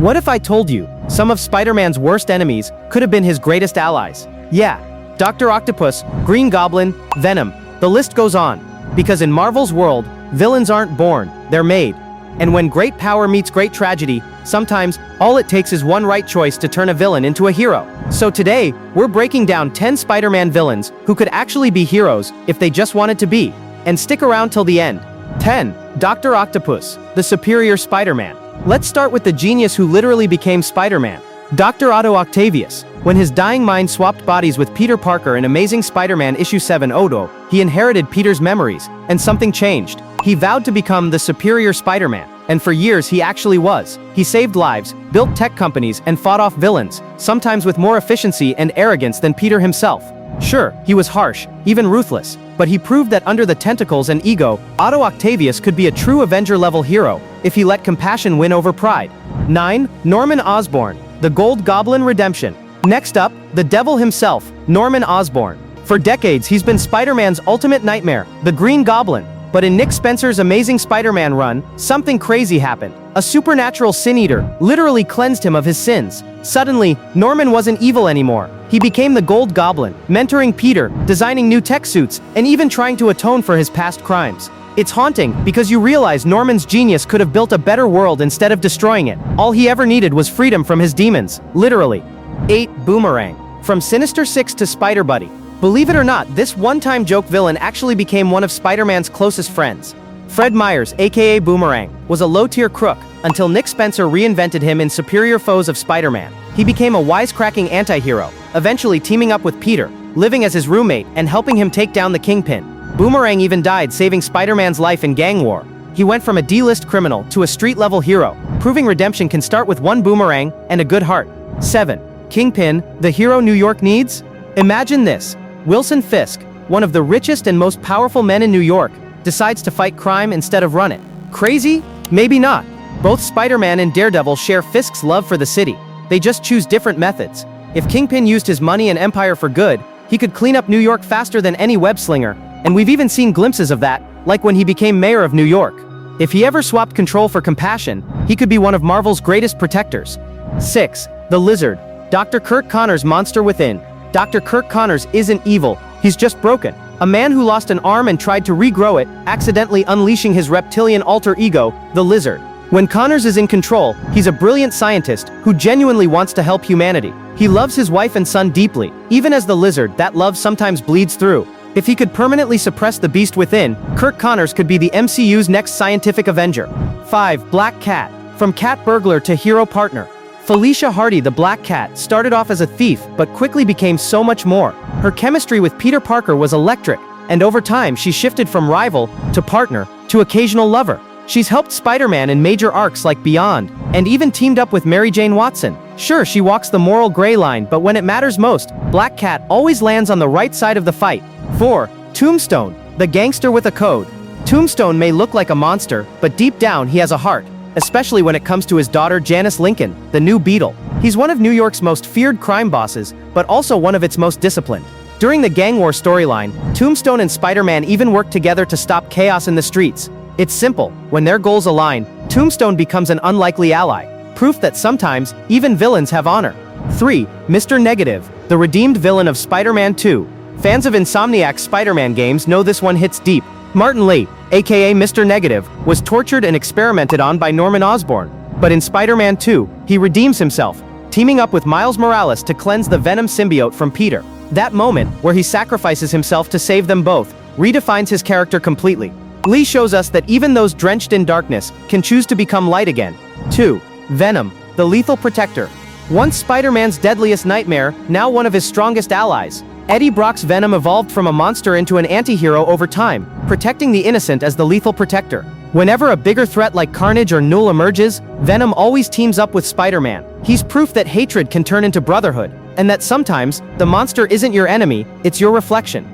What if I told you some of Spider-Man's worst enemies could have been his greatest allies? Yeah, Doctor Octopus, Green Goblin, Venom, the list goes on. Because in Marvel's world, villains aren't born, they're made. And when great power meets great tragedy, sometimes all it takes is one right choice to turn a villain into a hero. So today, we're breaking down 10 Spider-Man villains who could actually be heroes if they just wanted to be. And stick around till the end. 10. Doctor Octopus, the superior Spider-Man. Let's start with the genius who literally became Spider-Man. Dr. Otto Octavius. When his dying mind swapped bodies with Peter Parker in Amazing Spider-Man issue 7 Odo, he inherited Peter's memories, and something changed. He vowed to become the superior Spider-Man, and for years he actually was. He saved lives, built tech companies, and fought off villains, sometimes with more efficiency and arrogance than Peter himself. Sure, he was harsh, even ruthless, but he proved that under the tentacles and ego, Otto Octavius could be a true Avenger-level hero if he let compassion win over pride. 9. Norman Osborn, the Gold Goblin Redemption. Next up, the devil himself, Norman Osborn. For decades, he's been Spider-Man's ultimate nightmare, the Green Goblin. But in Nick Spencer's Amazing Spider-Man run, something crazy happened. A supernatural sin-eater literally cleansed him of his sins. Suddenly, Norman wasn't evil anymore. He became the Gold Goblin, mentoring Peter, designing new tech suits, and even trying to atone for his past crimes. It's haunting, because you realize Norman's genius could have built a better world instead of destroying it. All he ever needed was freedom from his demons, literally. 8. Boomerang. From Sinister Six to Spider-Buddy. Believe it or not, this one-time joke villain actually became one of Spider-Man's closest friends. Fred Myers, aka Boomerang, was a low-tier crook, until Nick Spencer reinvented him in Superior Foes of Spider-Man. He became a wisecracking anti-hero, eventually teaming up with Peter, living as his roommate, and helping him take down the Kingpin. Boomerang even died saving Spider-Man's life in gang war. He went from a D-list criminal to a street-level hero, proving redemption can start with one boomerang and a good heart. 7. Kingpin, the hero New York needs? Imagine this. Wilson Fisk, one of the richest and most powerful men in New York, decides to fight crime instead of run it. Crazy? Maybe not. Both Spider-Man and Daredevil share Fisk's love for the city. They just choose different methods. If Kingpin used his money and empire for good, he could clean up New York faster than any web-slinger, and we've even seen glimpses of that, like when he became mayor of New York. If he ever swapped control for compassion, he could be one of Marvel's greatest protectors. 6. The Lizard. Dr. Kirk Connor's monster within. Dr. Kirk Connors isn't evil, he's just broken. A man who lost an arm and tried to regrow it, accidentally unleashing his reptilian alter ego, the Lizard. When Connors is in control, he's a brilliant scientist who genuinely wants to help humanity. He loves his wife and son deeply. Even as the Lizard, that love sometimes bleeds through. If he could permanently suppress the beast within, Kirk Connors could be the MCU's next scientific Avenger. 5. Black Cat. From cat burglar to hero partner. Felicia Hardy, the Black Cat, started off as a thief, but quickly became so much more. Her chemistry with Peter Parker was electric, and over time she shifted from rival, to partner, to occasional lover. She's helped Spider-Man in major arcs like Beyond, and even teamed up with Mary Jane Watson. Sure, she walks the moral gray line, but when it matters most, Black Cat always lands on the right side of the fight. 4. Tombstone, the gangster with a code. Tombstone may look like a monster, but deep down he has a heart. Especially when it comes to his daughter Janice Lincoln, the new Beetle. He's one of New York's most feared crime bosses, but also one of its most disciplined. During the gang war storyline, Tombstone and Spider-Man even worked together to stop chaos in the streets. It's simple, when their goals align, Tombstone becomes an unlikely ally, proof that sometimes, even villains have honor. 3. Mr. Negative, the redeemed villain of Spider-Man 2. Fans of Insomniac's Spider-Man games know this one hits deep. Martin Lee, aka Mr. Negative, was tortured and experimented on by Norman Osborn. But in Spider-Man 2, he redeems himself, teaming up with Miles Morales to cleanse the Venom symbiote from Peter. That moment, where he sacrifices himself to save them both, redefines his character completely. Lee shows us that even those drenched in darkness can choose to become light again. 2. Venom, the lethal protector. Once Spider-Man's deadliest nightmare, now one of his strongest allies. Eddie Brock's Venom evolved from a monster into an anti-hero over time, protecting the innocent as the lethal protector. Whenever a bigger threat like Carnage or Null emerges, Venom always teams up with Spider-Man. He's proof that hatred can turn into brotherhood, and that sometimes, the monster isn't your enemy, it's your reflection.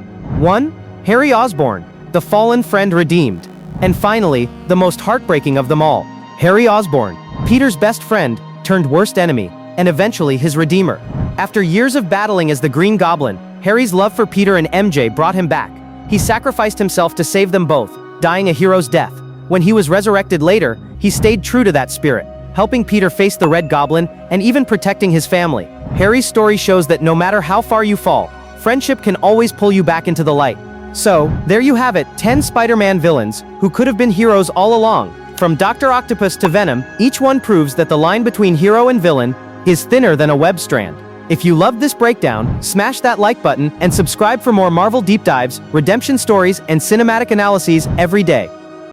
1. Harry Osborn, the fallen friend redeemed. And finally, the most heartbreaking of them all. Harry Osborn, Peter's best friend, turned worst enemy, and eventually his redeemer. After years of battling as the Green Goblin, Harry's love for Peter and MJ brought him back. He sacrificed himself to save them both, dying a hero's death. When he was resurrected later, he stayed true to that spirit. helping Peter face the Red Goblin, and even protecting his family. Harry's story shows that no matter how far you fall, friendship can always pull you back into the light. So, there you have it, 10 Spider-Man villains, who could have been heroes all along. From Doctor Octopus to Venom, each one proves that the line between hero and villain is thinner than a web strand. If you loved this breakdown, smash that like button and subscribe for more Marvel deep dives, redemption stories, and cinematic analyses every day.